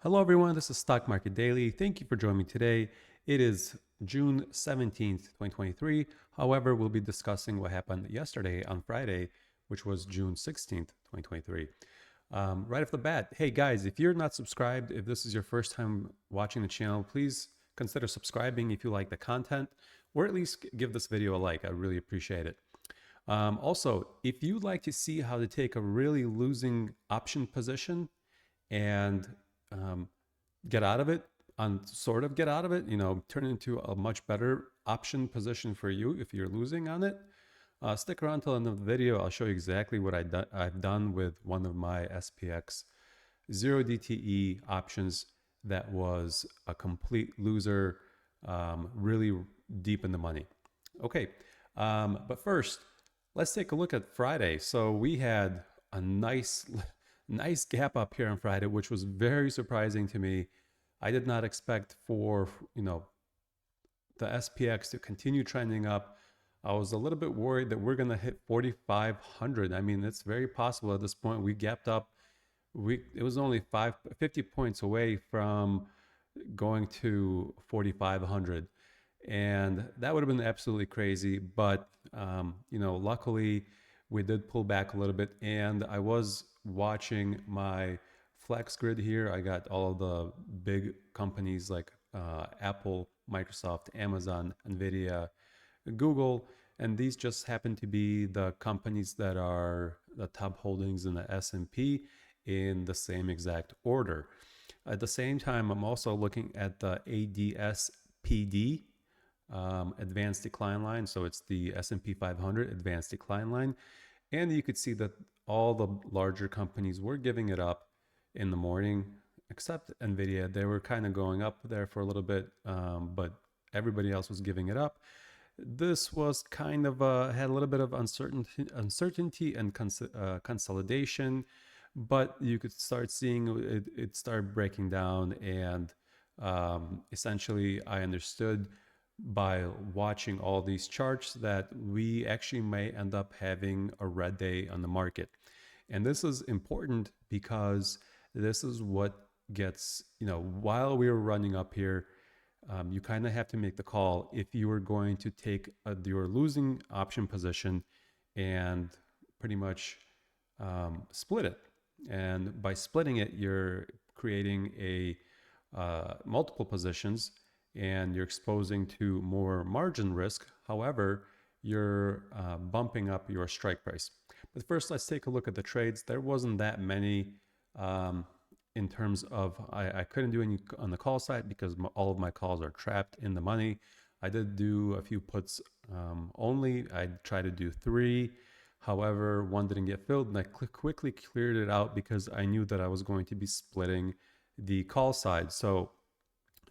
Hello, everyone. This is Stock Market Daily. Thank you for joining me today. It is June 17th, 2023. However, we'll be discussing what happened yesterday on Friday, which was June 16th, 2023. Right off the bat, hey guys, if you're not subscribed, if this is your first time watching the channel, please consider subscribing if you like the content, or at least give this video a like. I really appreciate it. Also, if you'd like to see how to take a really losing option position and get out of it, get out of it, turn it into a much better option position for you if you're losing on it. Stick around till the end of the video. I'll show you exactly what I've done with one of my SPX 0 DTE options that was a complete loser, really deep in the money. Okay, but first, let's take a look at Friday. So we had a nice gap up here on Friday, which was very surprising to me. I did not expect for, the SPX to continue trending up. I was a little bit worried that we're going to hit 4,500. I mean, it's very possible at this point. We gapped up. It was only 50 points away from going to 4,500. And that would have been absolutely crazy. But, luckily we did pull back a little bit. And I was watching my flex grid here. I got all of the big companies like Apple, Microsoft, Amazon, Nvidia, Google, and these just happen to be the companies that are the top holdings in the S&P in the same exact order. At the same time, I'm also looking at the ADS-PD, advanced decline line. So it's the S&P 500 advanced decline line. And you could see that all the larger companies were giving it up in the morning, except Nvidia. They were kind of going up there for a little bit, but everybody else was giving it up. This was kind of had a little bit of uncertainty and consolidation, but you could start seeing it start breaking down. And essentially, I understood by watching all these charts that we actually may end up having a red day on the market. And this is important because this is what gets, while we were running up here, you kind of have to make the call if you are going to take your losing option position and pretty much split it. And by splitting it, you're creating a multiple positions and you're exposing to more margin risk. However, you're bumping up your strike price. But first, let's take a look at the trades. There wasn't that many in terms of, I couldn't do any on the call side because all of my calls are trapped in the money. I did do a few puts only. I tried to do 3. However, one didn't get filled, and I quickly cleared it out because I knew that I was going to be splitting the call side. So,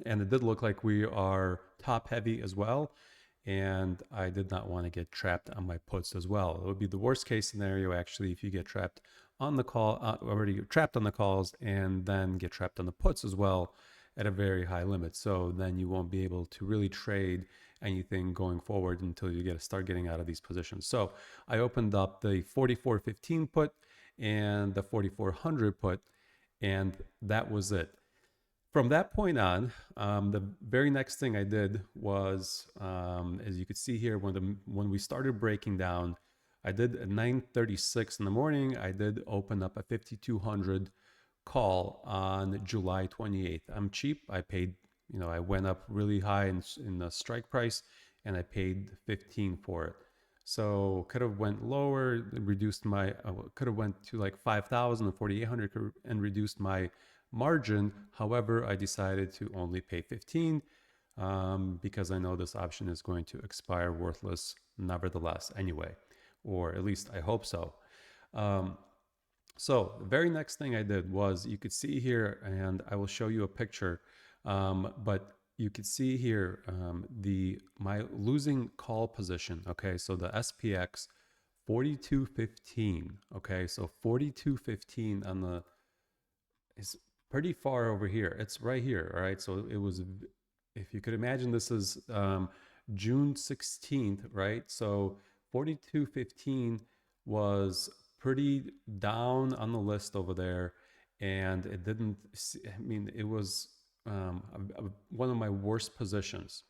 and it did look like we are top heavy as well. And I did not want to get trapped on my puts as well. It would be the worst case scenario, actually, if you get trapped on the call, already trapped on the calls, and then get trapped on the puts as well at a very high limit. So then you won't be able to really trade anything going forward until you start getting out of these positions. So I opened up the 44.15 put and the 4400 put, and that was it. From that point on, the very next thing I did was, as you could see here, when we started breaking down, I did at 9:36 in the morning. I did open up a 5200 call on July 28th. I'm cheap. I paid, I went up really high in the strike price, and I paid 15 for it. So could have went lower, reduced my, could have went to like 5,000 or 4,800 and reduced my margin. However, I decided to only pay 15 because I know this option is going to expire worthless nevertheless anyway, or at least I hope so. So the very next thing I did was, you could see here, and I will show you a picture, but you could see here my losing call position. Okay, so the SPX 42.15. Okay, so 42.15 on the is pretty far over here. It's right here. All right, so it was, if you could imagine, this is June 16th, right? So 42.15 was pretty down on the list over there. and it didn't. I mean, it was one of my worst positions.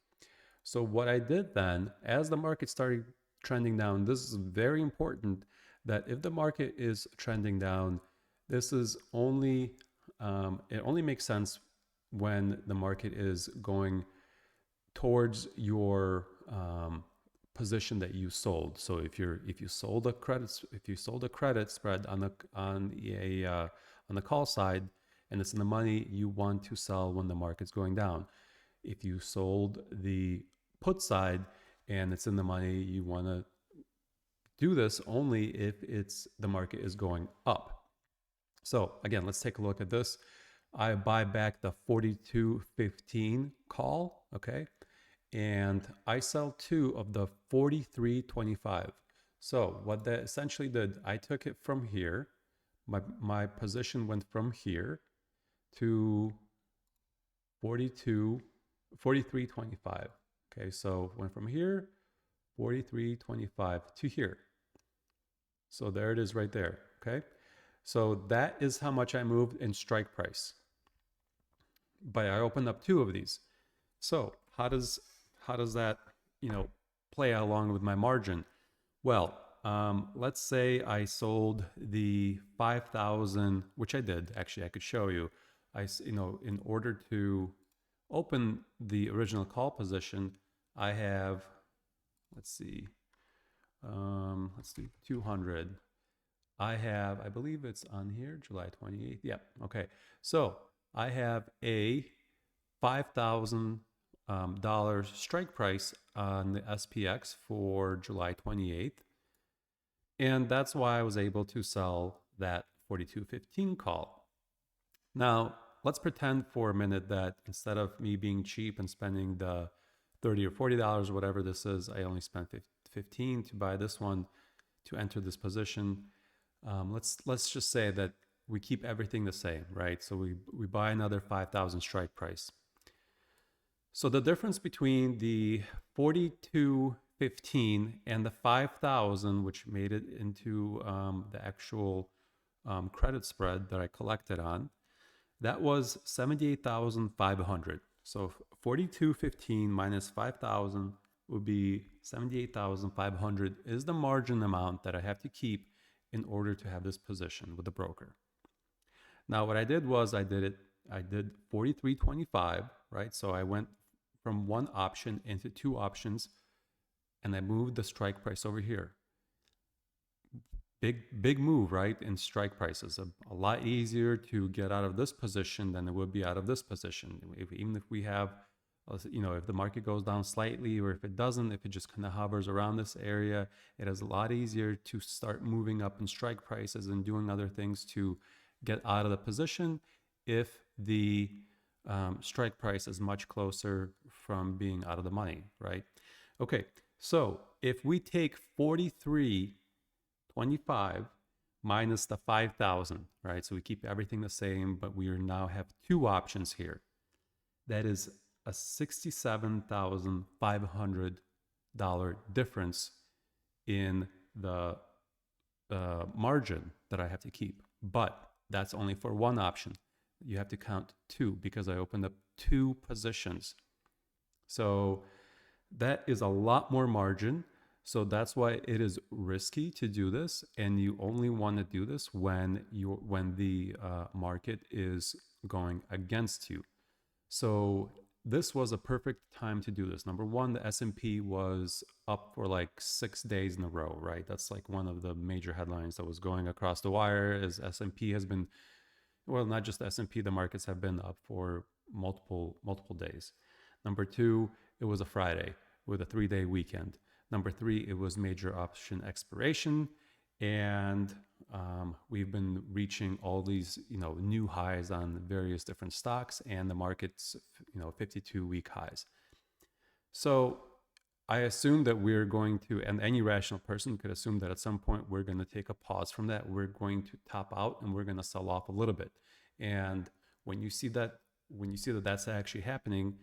So what I did then, as the market started trending down, this is very important that if the market is trending down, this is only it only makes sense when the market is going towards your position that you sold. So if you sold a credit spread on the call side and it's in the money, you want to sell when the market's going down. If you sold the put side and it's in the money, you want to do this only if the market is going up. So again, let's take a look at this. I buy back the 42.15 call, okay? And I sell 2 of the 43.25. So what that essentially did, I took it from here. My position went from here to 43.25. Okay, so went from here, 43.25 to here. So there it is right there, okay? So that is how much I moved in strike price. But I opened up 2 of these. So how does that, play along with my margin? Well, let's say I sold the 5,000, which I did. Actually, I could show you. In order to open the original call position, I have, let's do 200. I believe it's on here, July 28th. Yeah, okay. So I have a $5,000 strike price on the SPX for July 28th. And that's why I was able to sell that 42.15 call. Now, let's pretend for a minute that instead of me being cheap and spending the $30 or $40, whatever this is, I only spent $15 to buy this one, to enter this position. Let's just say that we keep everything the same, right? So we buy another 5,000 strike price. So the difference between the 42.15 and the 5,000, which made it into the actual credit spread that I collected on, that was 78,500. So 42.15 minus 5,000 would be 78,500 is the margin amount that I have to keep in order to have this position with the broker. Now what I did was I did 43.25, right? So I went from one option into 2 options and I moved the strike price over here. Big move, right? In strike prices, a lot easier to get out of this position than it would be out of this position. Even if we have, if the market goes down slightly, or if it doesn't, if it just kind of hovers around this area, it is a lot easier to start moving up in strike prices and doing other things to get out of the position if the strike price is much closer from being out of the money, right? Okay, so if we take 43.25 minus the 5,000, right? So we keep everything the same, but we now have 2 options here. That is a $67,500 difference in the margin that I have to keep. But that's only for one option. You have to count 2 because I opened up 2 positions. So that is a lot more margin. So that's why it is risky to do this, and you only want to do this when the market is going against you. So this was a perfect time to do this. Number one, the S&P was up for like 6 days in a row, right? That's like one of the major headlines that was going across the wire. As S&P has been, well, not just the S&P, the markets have been up for multiple days. Number 2, it was a Friday with a 3-day weekend. Number 3, it was major option expiration, and we've been reaching all these, new highs on various different stocks, and the market's, 52-week highs. So I assume that we're going to, and any rational person could assume that at some point we're going to take a pause from that. We're going to top out and we're going to sell off a little bit. And when you see that that's actually happening,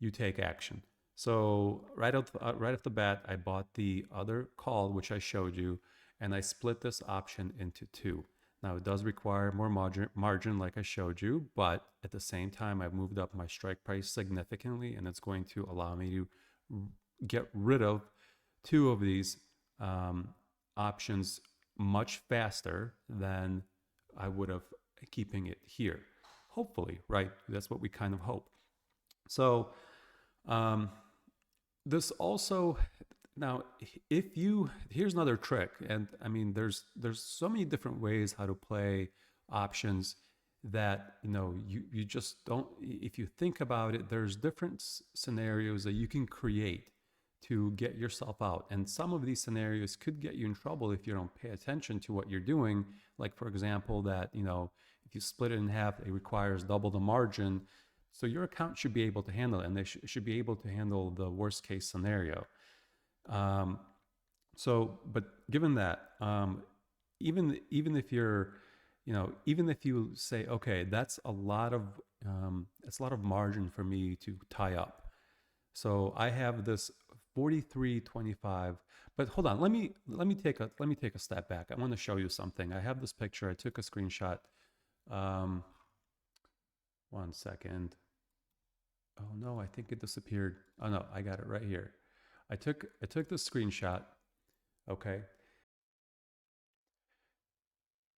you take action. So right off the bat, I bought the other call, which I showed you, and I split this option into 2. Now it does require more margin like I showed you, but at the same time, I've moved up my strike price significantly, and it's going to allow me to get rid of two of these options much faster than I would have keeping it here. Hopefully, right? That's what we kind of hope. So um, this also now, if you here's another trick, and I mean, there's so many different ways how to play options that you just don't. If you think about it, there's different scenarios that you can create to get yourself out, and some of these scenarios could get you in trouble if you don't pay attention to what you're doing. Like for example, that if you split it in half, it requires double the margin. So your account should be able to handle it, and they should be able to handle the worst case scenario. But given that, even if you're, even if you say, okay, that's a lot of margin for me to tie up. So I have this 43.25. But hold on, let me take a step back. I want to show you something. I have this picture. I took a screenshot. One second. Oh no, I think it disappeared. Oh no, I got it right here. I took the screenshot. Okay.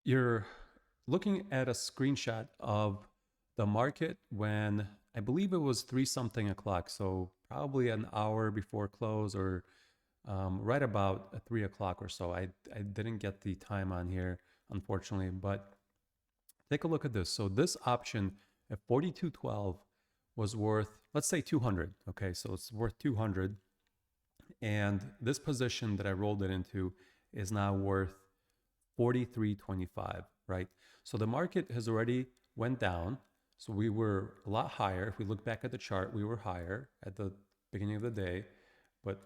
You're looking at a screenshot of the market when I believe it was 3-something o'clock. So probably an hour before close, or right about 3 o'clock or so. I didn't get the time on here, unfortunately, but take a look at this. So this option at 42.12 was worth, let's say 200. Okay, so it's worth 200. And this position that I rolled it into is now worth 43.25, right? So the market has already went down. So we were a lot higher. If we look back at the chart, we were higher at the beginning of the day, but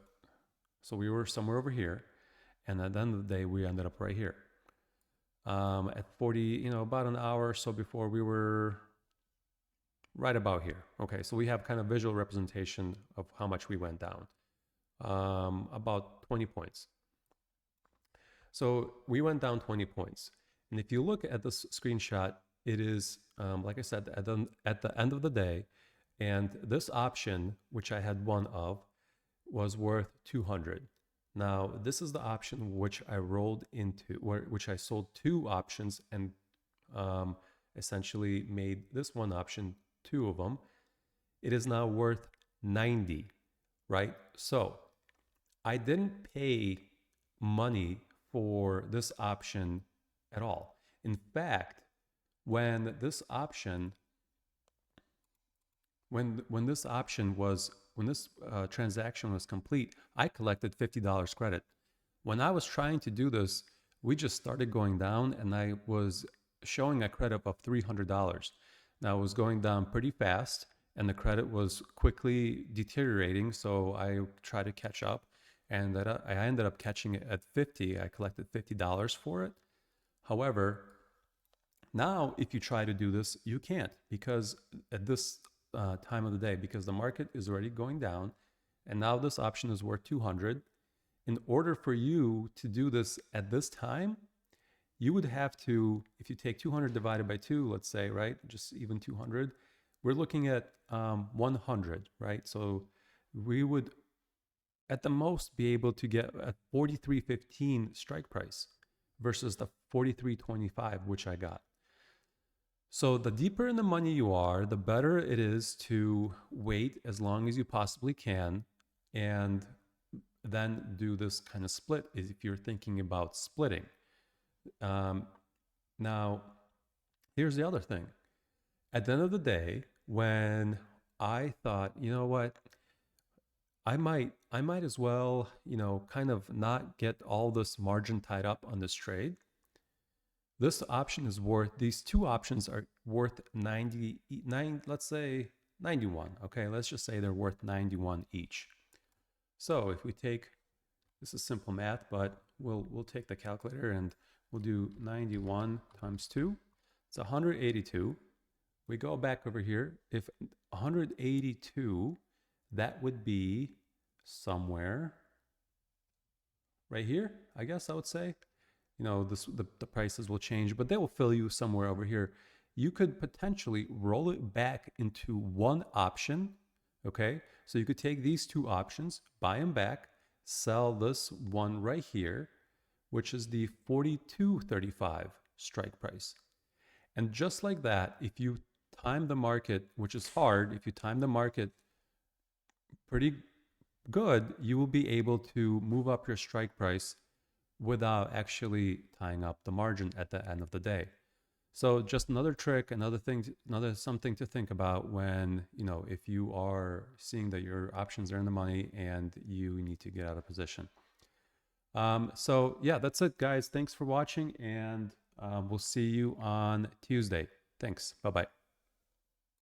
so we were somewhere over here. And at the end of the day, we ended up right here. At 40, about an hour or so before, we were right about here. Okay, so we have kind of visual representation of how much we went down. About 20 points. So we went down 20 points. And if you look at this screenshot, it is, like I said, at the end of the day. And this option, which I had one of, was worth 200. Now, this is the option which I rolled into, which I sold two options and essentially made this one option two of them. It is now worth 90, right? So I didn't pay money for this option at all. In fact, when this transaction was complete, I collected $50 credit. When I was trying to do this, we just started going down, and I was showing a credit of $300. Now it was going down pretty fast, and the credit was quickly deteriorating. So I tried to catch up, and I ended up catching it at 50. I collected $50 for it. However, now if you try to do this, you can't, because at this time of the day, because the market is already going down, and now this option is worth 200. In order for you to do this at this time, you would have to, if you take 200 divided by 2, let's say, right, just even 200, we're looking at 100, right? So we would at the most be able to get a 43.15 strike price versus the 43.25, which I got. So the deeper in the money you are, the better it is to wait as long as you possibly can and then do this kind of split if you're thinking about splitting. Now, here's the other thing. At the end of the day, when I thought, you know what, I might as well, kind of not get all this margin tied up on this trade. This option is worth, these two options are worth 99, let's say 91. Okay, let's just say they're worth 91 each. So if we take, this is simple math, but we'll take the calculator and we'll do 91 times 2. It's 182. We go back over here. If 182, that would be somewhere right here, I guess I would say. you know, the prices will change, but they will fill you somewhere over here. You could potentially roll it back into one option. Okay, so you could take these two options, buy them back, sell this one right here, which is the 42.35 strike price. And just like that, if you time the market, which is hard, if you time the market pretty good, you will be able to move up your strike price without actually tying up the margin at the end of the day. So just another trick, another thing, another something to think about when, you know, if you are seeing that your options are in the money and you need to get out of position. So yeah, that's it, guys. Thanks for watching, and we'll see you on Tuesday. Thanks. Bye bye.